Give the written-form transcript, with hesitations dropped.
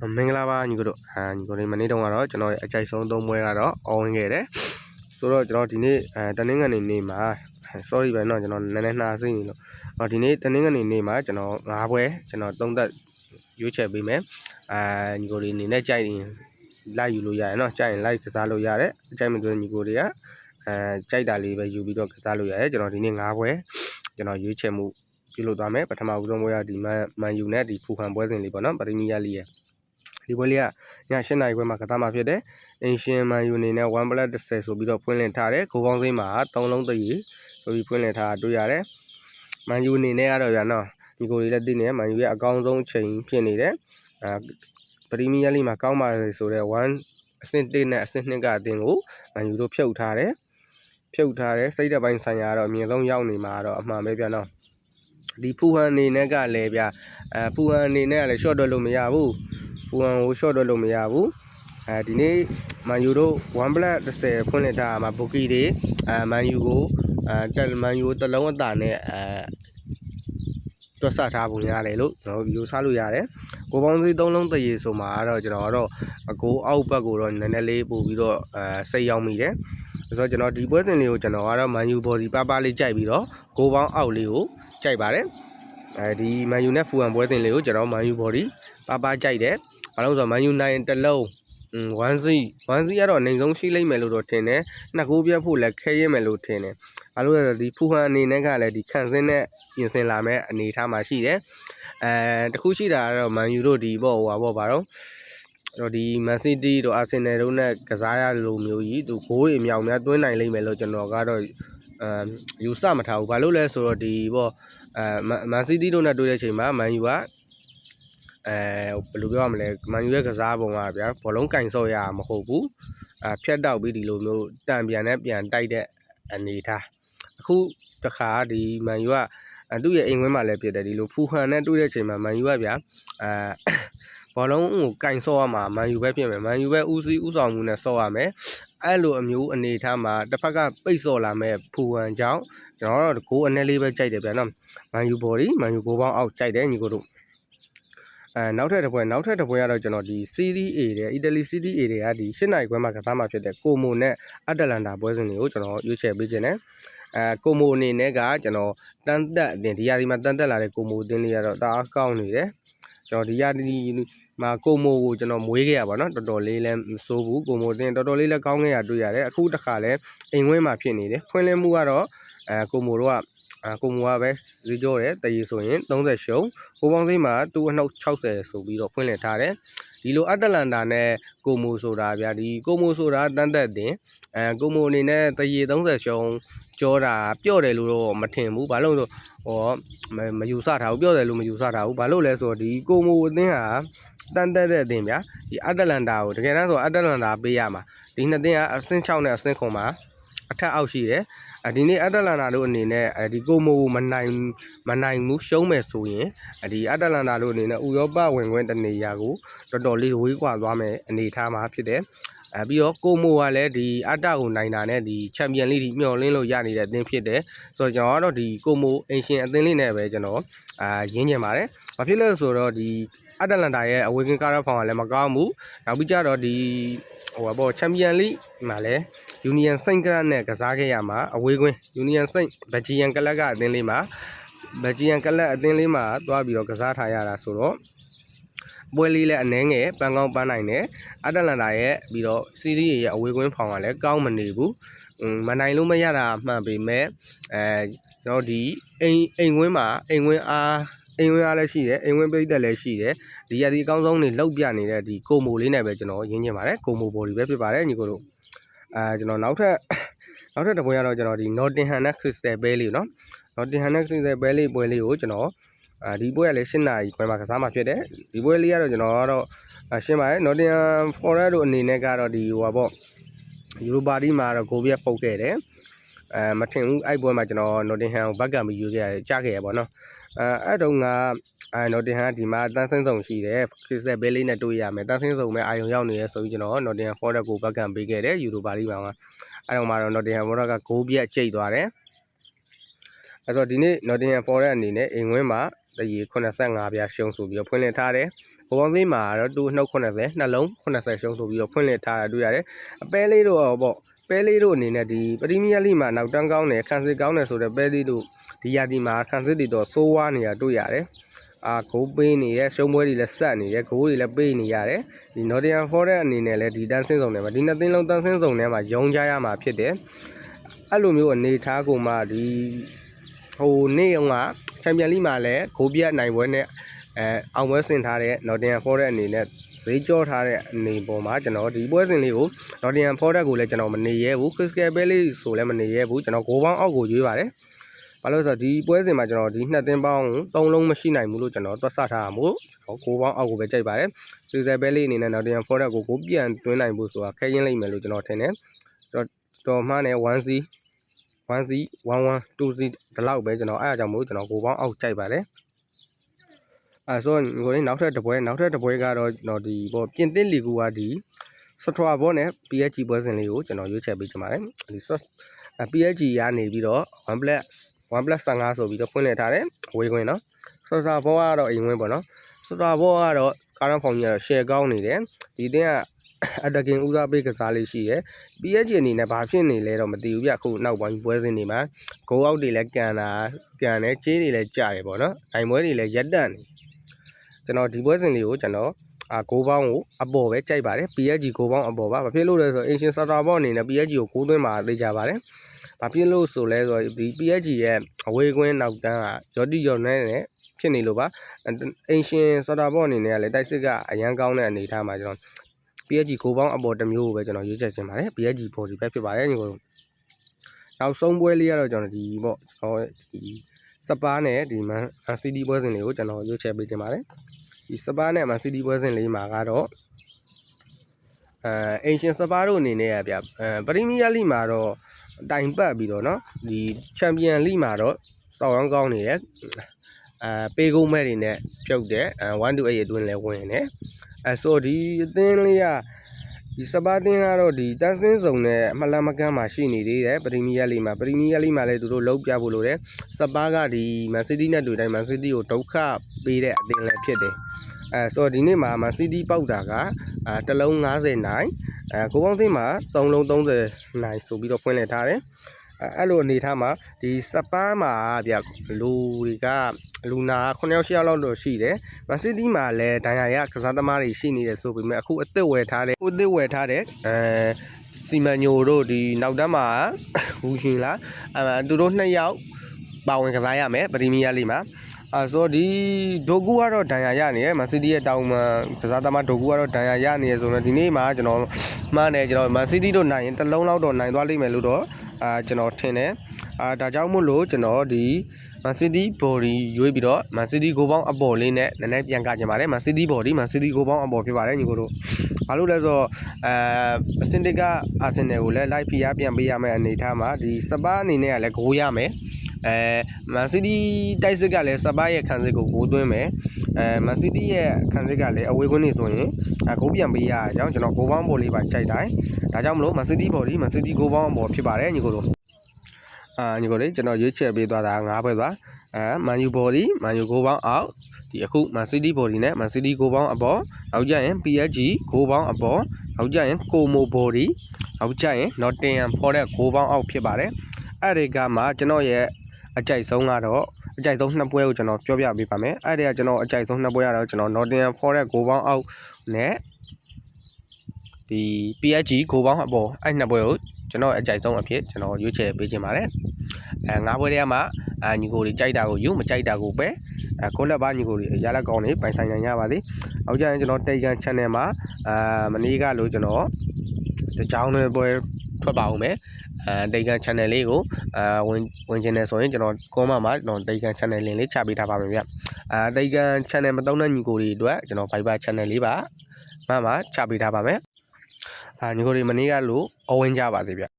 မင်္ဂလာပါညီတို့ညီကိုလေးမနေ့တုန်းကတော့ကျွန်တော်ရဲ့အကြိုက်ဆုံးသုံးပွဲကတော့အော်ဝင်ခဲ့တယ်ဆိုတော့ကျွန်တော်ဒီနေ့တနင်္ဂနွေနေ့မှာ sorry ပဲเนาะကျွန်တော်နည်းနည်းနှာစိမ့်နေလို့ဒီနေ့တနင်္ဂနွေနေ့မှာကျွန်တော်၅ပွဲကျွန်တော်သုံးသက်ရွေးချယ်ပေးမယ်ညီကိုလေးအနေနဲ့ကြိုက်ရင်လိုက်ယူလို့ရတယ်เนาะကြိုက်ရင်လိုက်ကစားလို့ရတယ်အကြိုက်မတွေ့ညီကိုလေးကကြိုက်တာလေးပဲယူပြီးတော့ကစားလို့ရတယ်ကျွန်တော်ဒီနေ့၅ပွဲကျွန်တော်ရွေးချယ်မှုပြုလုပ်သွားမယ်ပထမဦးဆုံးပွဲကဒီမန်ယူနဲ့ဒီဖူဟန်ပွဲစဉ်လေးပေါ့เนาะပရီးမီးယားလိရဲ့ဒီပွဲလေးကည8နာရီခွဲမှာကစားမှာဖြစ်တယ်အင်ရှင်မန်ယူအနေနဲ့1+10ဆိုပြီးတော့ဖွင့်လင့်ထားတယ်ဂိုးပေါင်းစိမ်းမှာ3လုံးတည်းဆိုပြီးဖွင့်လင့်ထားတွေ့ရတယ်မန်ယူအနေနဲ့ကတော့ဗျာနော်ဒီကိုလေးလည်းသိနေမန်ယူရဲ့အကောင်းဆုံးချိန်ဖြစ်နေတယ်ပရီးမီးယားလိမှာကောင်းပါဆိုတဲ့1အဆင့်1နဲ့အဆင့်2ကအတင်းကိုမန်ယူတို့ဖြုတ်ထားတယ်စိတ်သက်ပိုင်းဆိုင်ရာတော့အမြင့်ဆုံးရောက်နေမှာတော့အမှန်ပဲဗျာနော်ဒီဖူဟန်အနေနဲ့ကလည်းဗျာဖူဟန်အနေနဲ့ကလည်း short တော့လို့မရဘူးဖူဟန်ကို short တော့လို့မရဘူးဒီနေ့မန်ယူတို့1+10ဖွင့်လက်ထားမှာဘူကီတွေမန်ယူကိုမန်ယူတလုံးအတာနဲ့တွက်ဆထားပုံရတယ်လို့ကျွန်တော်ယူဆလို့ရတယ်ကိုပေါင်းစီ3လုံးတရေဆိုမှာတော့ကျွန်တော်ကတော့အကိုအောက်ဘက်ကိုတော့နည်းနည်းလေးပို့ပြီးတော့စိတ်ရောက်မိတယ်ဆိုတော့ကျွန်တော်ဒီပွဲစဉ်လေးကိုကျွန်တော်ကတော့မန်ယူဘော်ဒီပါလေးကြိုက်ပြီးတော့ကိုပေါင်းအောက်လေးကိုကြိုက်ပါတယ်ဒီမန်ယူနဲ့ဖူဟန်ပွဲစဉ်လေးကိုကျွန်တော်မန်ယူဘော်ဒီပါကြိုက်တယ်ဘာလို့ဆိုတော့မန်ယူနိုင်တလုံး1စီကတော့အနေဆုံးရှိလိမ့်မယ်လို့တော့ထင်တယ်နှစ်ကိုပြတ်ဖို့လည်းခဲရဲမယ်လို့ထင်တယ်ဘာလို့လဲဆိုတော့ဒီဖူဟန်အနေနဲ့ကလည်းဒီခန့်စင်းနဲ့ပြင်ဆင်လာမဲ့အနေထားမှာရှိတယ်တခုရှိတာကတော့မန်ယူတို့ဒီပေါ့ဘာတော့ဒီမန်စီးတီးတို့အာဆင်နယ်တို့နဲ့ကစားရလိုမျိုးကြီးသူဂိုးတွေအမြောက်များသွင်းနိုင်လိမ့်မယ်လို့ကျွန်တော်ကတော့ယူဆမထားဘူးဘာလို့လဲဆိုတော့ဒီပေါ့မန်စီးတီးတို့နဲ့တွေ့တဲ့အချိန်မှာမန်ယူကဘယ်လိုပြောရမလဲမန်ယူရဲ့ကစားပုံကဗျာဘောလုံးကင်ဆော့ရမဟုတ်ဘူးဖြတ်တောက်ပြီးဒီလိုမျိုးတန်ပြန်နဲ့ပြန်တိုက်တဲ့အနေထားအခုတခါဒီမန်ယူကသူ့ရဲ့အိမ်ဝင်းမှာလည်းဖြစ်တယ်ဒီလိုဖူဟန်နဲ့တွေ့တဲ့အချိန်မှာမန်ယူကဗျာဘောလုံးကိုကင်ဆော့ရမှာမန်ယူပဲဖြစ်မယ်မန်ယူပဲဦးစီးဦးဆောင်မှုနဲ့ဆော့ရမယ်အဲ့လိုအမျိုးအနေထားမှာတစ်ဖက်ကပိတ်ဆော့လာမဲ့ဖူဟန်ကြောင့်ကျွန်တော်တို့ကိုအနည်းလေးပဲကြိုက်တယ်ဗျာနော်မန်ယူဘော်ဒီမန်ယူကိုပေါင်းအောက်ကြိုက်တယ်ညီကိုတို့နောက်ထပ်တစ်ပွဲကတော့ကျွန်တော်ဒီ Serie A တွေအီတလီ Serie A တွေကဒီ8နိုင်ခွဲမှာကစားမှာဖြစ်တဲ့ကိုမိုနဲ့အတလန်တာပွဲစဉ်တွေကိုကျွန်တော်ရွေးချယ်ပေးခြင်းနဲ့ကိုမိုအနေနဲ့ကကျွန်တော်တန်းတက်အတင်ဒီရာဒီမှာတန်းတက်လာတဲ့ကိုမိုအတင်းလေးကတော့တအားကောင်းနေတယ်ကျွန်တော်ဒီရာဒီမှာကိုမိုကိုကျွန်တော်မွေးခဲ့ရပါတော့တော်တော်လေးလည်းမစိုးဘူးကိုမိုအတင်းတော်တော်လေးလည်းကောင်းခဲ့ရတွေ့ရတယ်အခုတစ်ခါလဲအိမ်ဝင်းမှာဖြစ်နေတယ်ဖွင့်လင်းမှုကတော့ကိုမိုတို့ကကိုမိုကပဲဈေးကြောတယ်တရေဆိုရင်30ရှုံးကိုပေါင်းစိမ်းမှာသူ့အနှုတ်60ဆိုပြီးတော့ဖွင့်လည်ထားတယ်ဒီလိုအတလန်တာနဲ့ကိုမိုဆိုတာဗျာဒီကိုမိုဆိုတာတန်းသက်တင်ကိုမိုအနေနဲ့တရေ30ရှုံးကြောတာပြော့တယ်လို့တော့မထင်ဘူးဘာလို့ဆိုမယူဆထားဘူးပြော့တယ်လို့မယူဆထားဘူးဘာလို့လဲဆိုတော့ဒီကိုမိုအသင်းဟာတန်းသက်တဲ့အသင်းဗျာဒီအတလန်တာကိုတကယ်တမ်းဆိုအတလန်တာပေးရမှာဒီနှစ်သင်းကအဆင့်6နဲ့အဆင့်9မှာအထက်အောက်ရှိတယ်ဒီနေ့အတလန်တာတို့အနေနဲ့ဒီကိုမိုမနိုင်ဘူးရှုံးမယ်ဆိုရင်ဒီအတလန်တာတို့အနေနဲ့ဥရောပဝင်ခွင့်တနေရာကိုတော်တော်လေးဝေးကွာသွားမယ်အနေထားမှာဖြစ်တယ်ပြီးတော့ကိုမိုကလည်းဒီအတကိုနိုင်တာနဲ့ဒီချန်ပီယံလိမျှော်လင့်လို့ရနေတဲ့အသင်းဖြစ်တယ်ဆိုတော့ကျွန်တော်ကတော့ဒီကိုမိုအင်ရှင်အသင်းလေးနဲ့ပဲကျွန်တော်ရင်းချင်ပါတယ်ဘာဖြစ်လဲဆိုတော့ဒီအတလန်တာရဲ့အဝေးကင်းကားရဖောင်ကလည်းမကောင်းဘူးနောက်ပြီးကြတော့ဒီချန်ပီယံလိမှာလည်းယူနီယန်စိန့်ကလပ်နဲ့ကစားခဲ့ရမှာအဝေးကွင်းယူနီယန်စိန့်ဘဂျီယန်ကလပ်ကအသင်းလေးမှာသွားပြီးတော့ကစားထားရတာဆိုတော့ပွဲလေးလည်းအနှဲငယ်ပန်းကောင်းပန်းနိုင်တယ်အတလန်တာရဲ့ပြီးတော့စီးရီးရဲ့အဝေးကွင်းဖောင်ကလည်းကောင်းမနေဘူးမနိုင်လို့မရတာမှန်ပေမဲ့ကျွန်တော်ဒီအိမ်ဝင်းအားလည်းရှိတယ်အိမ်ဝင်းပိတ်သက်လည်းရှိတယ်ဒီရဒီအကောင်းဆုံးနေလောက်ပြနေတဲ့ဒီကိုမိုလေးနဲ့ပဲကျွန်တော်ရင်းချင်ပါတယ်ကိုမိုဘော်ဒီပဲဖြစ်ပါတယ်ညီကိုတို့ကျွန်တော်နောက်ထပ်တစ်ပွဲကတော့ကျွန်တော်ဒီ Nottingham နဲ့ Crystal Palace เนาะ Nottingham နဲ့ Crystal Palace ပွဲလေးကိုကျွန်တော်ဒီပွဲကလည်း8နာရီခွဲမှာကစားမှာဖြစ်တယ်ဒီပွဲလေးကတော့ကျွန်တော်ကတော့ရှင်းပါတယ် Nottingham Forest တို့အနေနဲ့ကတော့ဒီယူရိုပါတီမှာတော့ဂိုးပြတ်ပုတ်ခဲ့တယ်မထင်ဘူးအဲ့ပွဲမှာကျွန်တော် Nottingham ကိုဘက်ကံပြီးယူခဲ့ရတယ်ကြားခဲ့ရပါတော့အဲ့တုန်းကNottingham ဒီမှာတန်းဆင်းဆောင်ရှိတယ် Crystal Palace နဲ့တွေ့ရမယ်တန်းဆင်းဆောင်မဲ့အာရုံရောက်နေရဆိုပြီးကျွန်တော် Nottingham Forest ကိုဘက်ကံပေးခဲ့တယ်ယူရိုပါတီမှာအဲ့တော့မှတော့ Nottingham Forest ကဂိုးပြတ်ကျိတ်သွားတယ်အဲ့တော့ဒီနေ့ Nottingham Forest အနေနဲ့အိမ်ဝင်းမှာတရေ85ပြားရှုံးဆိုပြီးတော့ဖွင့်လှစ်ထားတယ် ကိုပေါင်းသေးမှာတော့တူနှုတ်80နှလုံး80ရှုံးဆိုပြီးတော့ဖွင့်လှစ်ထားတာတွေ့ရတယ်အပဲလေးတို့ပေါ့ပဲလေးတို့အနေနဲ့ဒီပရီးမီးယားလိမှာနောက်တန်းကောင်းတယ်ခံစစ်ကောင်းတယ်ဆိုတော့ပဲလေးတို့ဒီရာဒီမှာခံစစ်တွေတော့စိုးဝါးနေတာတွေ့ရတယ်ဂိုးပေးနေရရှုံးပွဲတွေလည်းဆက်နေရဂိုးတွေလည်းပေးနေရတယ်ဒီ Nottingham Forest အနေနဲ့လည်းဒီတန်းစင်းစုံထဲမှာဒီနှစ်သင်းလုံးတန်းစင်းစုံထဲမှာယုံကြရမှာဖြစ်တယ်အဲ့လိုမျိုးအနေထားကိုမှဒီဟိုနေ့ကချန်ပီယံလိမှာလည်းဂိုးပြတ်နိုင်ပွဲနဲ့အောင်ပွဲဆင်ထားတဲ့ Nottingham Forest အနေနဲ့ဈေးကြောထားတဲ့အနေပေါ်မှာကျွန်တော်ဒီပွဲစဉ်လေးကို Nottingham Forest ကိုလည်းကျွန်တော်မနေရဲဘူး Crystal Palace ဆိုလည်းမနေရဲဘူးကျွန်တော်ဂိုးပေါင်းအောက်ကိုရွေးပါတယ်ဘာလို့ဆိုတော့ဒီပွဲစဉ်မှာကျွန်တော်ဒီနှစ်သင်းပေါင်း3လုံးမရှိနိုင်ဘူးလို့ကျွန်တော်တွက်ဆထားတာမို့ဂိုးပေါင်းအောက်ကိုပဲကြိုက်ပါတယ် Crystal Palace အနေနဲ့ Nottingham Forest ကိုဂိုးပြန်သွင်းနိုင်ဖို့ဆိုတာခဲရင်လိမ့်မယ်လို့ကျွန်တော်ထင်တယ်တော်မှန်းနဲ့ 1C 1C 2C ဒီလောက်ပဲကျွန်တော်အဲ့အကြောင်းမို့ကျွန်တော်ဂိုးပေါင်းအောက်ကြိုက်ပါတယ်ဆိုတော့ကိုလေးနောက်ထပ်တစ်ပွဲကတော့ကျွန်တော်ဒီပေါ့ပြင်သစ်လီဂူကဒီစထရာဘောနဲ့ PSG ပွဲစဉ်လေးကိုကျွန်တော်ရွေးချယ်ပေးချင်ပါတယ်ဒီ PSG ကနေပြီးတော့1+15ဆိုပြီးတော့ဖွင့်လှစ်ထားတယ်ဝေးခွင်းเนาะစထရာဘောကတော့အိမ်ဝင်းပေါ့เนาะစထရာဘောကတော့ကာရန်ဖောင်ကြီးကတော့ share ကောင်းနေတယ်ဒီတင်းကအတကင်ဦးစားပေးကစားလေးရှိရယ် PSG အနေနဲ့ဘာဖြစ်နေလဲတော့မသိဘူးဗျအခုနောက်ပိုင်းပွဲစဉ်တွေမှာဂိုးအောက်တွေလည်းကန်တယ်ချေးတွေလည်းကြတယ်ပေါ့เนาะနိုင်ပွဲတွေလည်းရက်တန့်နေကျွန်တော်ဒီပွဲစဉ်လေးကိုကျွန်တော်ဂိုးပေါင်းကိုအပေါ်ပဲကြိုက်ပါတယ် PSG ဂိုးပေါင်းအပေါ်ပါဘာဖြစ်လို့လဲဆိုတော့အင်ရှင်စတာဘောအနေနဲ့ PSG ကိုဂိုးသွင်းမှာသိကြပါတယ်ဘာဖြစ်လို့ဆိုလဲဆိုတော့ဒီ PSG ရဲ့အဝေးကွင်းနောက်တန်းကရော်တီရော်နဲနဲ့ဖြစ်နေလို့ပါအင်ရှင်စတာဘောအနေနဲ့ကလည်းတိုက်စစ်ကအရန်ကောင်းတဲ့အနေအထားမှာကျွန်တော် PSG ဂိုးပေါင်းအပေါ်တစ်မျိုးကိုပဲကျွန်တော်ရွေးချယ်ခြင်းပါတယ် PSG ဘော်ဒီပဲဖြစ်ပါတယ်ညီကိုနောက်ဆုံးပွဲလေးကတော့ကျွန်တော်ဒီပေါ့ကျွန်တော်ဒီစပါးနဲ့ဒီမန်စီးတီးပွဲစဉ်လေးကိုကျွန်တော်ရွေးချယ်ပေးခြင်းပါတယ်ဒီစပါးနဲ့မန်စီးတီးပွဲစဉ်လေးမှာကတော့အင်ရှင်စပါးတို့အနေနဲ့ရဗျပရီးမီးယားလိမှာတော့တိုင်ပတ်ပြီးတော့เนาะဒီချန်ပီယံလိမှာတော့စောက်ရောင်းကောင်းနေတယ်ပေးကုန်းမဲ့တွေနဲ့ပြုတ်တယ်1-8အတွင်းလဲဝင်နေဆိုဒီအသင်းလေးကဒီစပါးတင်းကတော့ဒီတန်းစင်းစုံနဲ့အမလန်မကန်းမှာရှိနေသေးတယ်ပရီးမီးယားလိမှာလည်းသူတို့လုံးပြဖို့လိုတယ်စပါးကဒီမန်စီးတီးနဲ့တွေ့တိုင်းမန်စီးတီးကိုဒုက္ခပေးတဲ့အသင်းလည်းဖြစ်တယ်ဆိုတော့ဒီနေ့မှာမန်စီးတီးပေါက်တာကတစ်လုံး90နိုင်ကိုပေါင်းသိမ်းမှာ3လုံး30နိုင်ဆိုပြီးတော့ဖွင့်လှစ်ထားတယ်အဲ့လိုအနေထားမှာဒီစပါးမှာဗျလူတွေကလူနာ9ယောက်10ယောက်လောက်တော့ရှိတယ်မန်စီးတီးမှာလည်းဒဏ်ရာရကစားသမားတွေရှိနေတယ်ဆိုပေမဲ့အခုအသက်ဝယ်ထားတဲ့စီမန်ညိုတို့ဒီနောက်တန်းမှာဘူးရှင်လားသူတို့2ယောက်ပါဝင်ကစားရမယ်ပရီးမီးယားလိမှာဆိုတော့ဒီဒိုကူကတော့ဒဏ်ရာရနေရယ်မန်စီးတီးရဲ့တောင်မှကစားသမားဒိုကူကတော့ဒဏ်ရာရနေရယ်ဆိုတော့ဒီနေ့မှာကျွန်တော်မှန်းတယ်ကျွန်တော်မန်စီးတီးတို့နိုင်ရင်တစ်လုံးလောက်တော့နိုင်သွားလိမ့်မယ်လို့တော့ကျွန်တော်ထင်တယ်ဒါကြောင့်မို့လို့ကျွန်တော်ဒီမန်စီးတီးဘော်ဒီရွေးပြီးတော့မန်စီးတီးဂိုးပေါင်းအပေါ်လေးနဲ့နည်းနည်းပြန်ကကြင်ပါတယ်မန်စီးတီးဘော်ဒီမန်စီးတီးဂိုးပေါင်းအပေါ်ဖြစ်ပါတယ်ညီကိုတို့ဘာလို့လဲဆိုတော့အစင်တစ်ကအာဆင်နယ်ကိုလည်းလိုက်ဖိအားပြန်ပေးရမယ့်အနေအထားမှာဒီစပါးအနေနဲ့ကလည်းဂိုးရမယ်မန်စီးတီးတိုက်စစ်ကလည်းစပါးရဲ့ခံစစ်ကိုဂိုးသွင်းမယ်မန်စီးတီးရဲ့ခံစစ်ကလည်းအဝေးကွင်းနေဆိုရင်ဂိုးပြန်ပေးရအောင်ကျွန်တော်ဂိုးပေါင်းပေါ်လေးပါကြိုက်တိုင်းဒါကြောင့်မလို့မန်စီးတီးဘော်ဒီမန်စီးတီးဂိုးပေါင်းအပေါ်ဖြစ်ပါတယ်ညီကိုတို့ညီကိုလေးကျွန်တော်ရွေးချယ်ပေးသွားတာ9ဘွဲပါမန်ယူဘော်ဒီမန်ယူဂိုးပေါင်းအောက်ဒီအခုမန်စီးတီးဘော်ဒီနဲ့မန်စီးတီးဂိုးပေါင်းအပေါ်နောက်ကြရင် PSG ဂိုးပေါင်းအပေါ်နောက်ကြရင်ကိုမိုဘော်ဒီနောက်ကြရင် Nottingham Forest ဂိုးပေါင်းအောက်ဖြစ်ပါတယ်အဲ့ဒီကမှကျွန်တော်ရဲ့အကြိုက်ဆုံးကတော့အကြိုက်ဆုံး2ပွဲကိုကျွန်တော်ပြောပြပေးပါမယ်အဲ့ဒီကကျွန်တော်အကြိုက်ဆုံး2ပွဲရတော့ကျွန်တော် Nottingham Forest ဂိုးပေါင်းအောက်နဲ့ဒီ PSG ဂိုးပေါင်းအပေါ်အဲ့2ပွဲကိုကျွန်တော်အကြိုက်ဆုံးအဖြစ်ကျွန်တော်ရွေးချယ်ပေးခြင်းပါတယ်9ပွဲတည်းမှာညီကိုတွေကြိုက်တာကိုယူမကြိုက်တာကိုပဲကိုလက်ပါညီကိုတွေရလက်ကောင်းနေပိုင်ဆိုင်နိုင်ကြပါသေးနောက်ကြရင်ကျွန်တော်တေကန် channel မှာမနေ့ကလို့ကျွန်တော်တကြောင်တွေပွဲထွက်ပါအောင်မယ်တေကန် channel လေးကိုဝင်ချင်တယ်ဆိုရင်ကျွန်တော် comment မှာကျွန်တော်တေကန် channel link လေးချပေးထားပါမယ်ဗျတေကန် channel မသုံးတဲ့ညီကိုတွေအတွက်ကျွန်တော် Viber channel လေးပါမှချပေးထားပါမယ်ညီကိုတွေမနေ့ကလို့အဝင်ကြပါသေးဗျ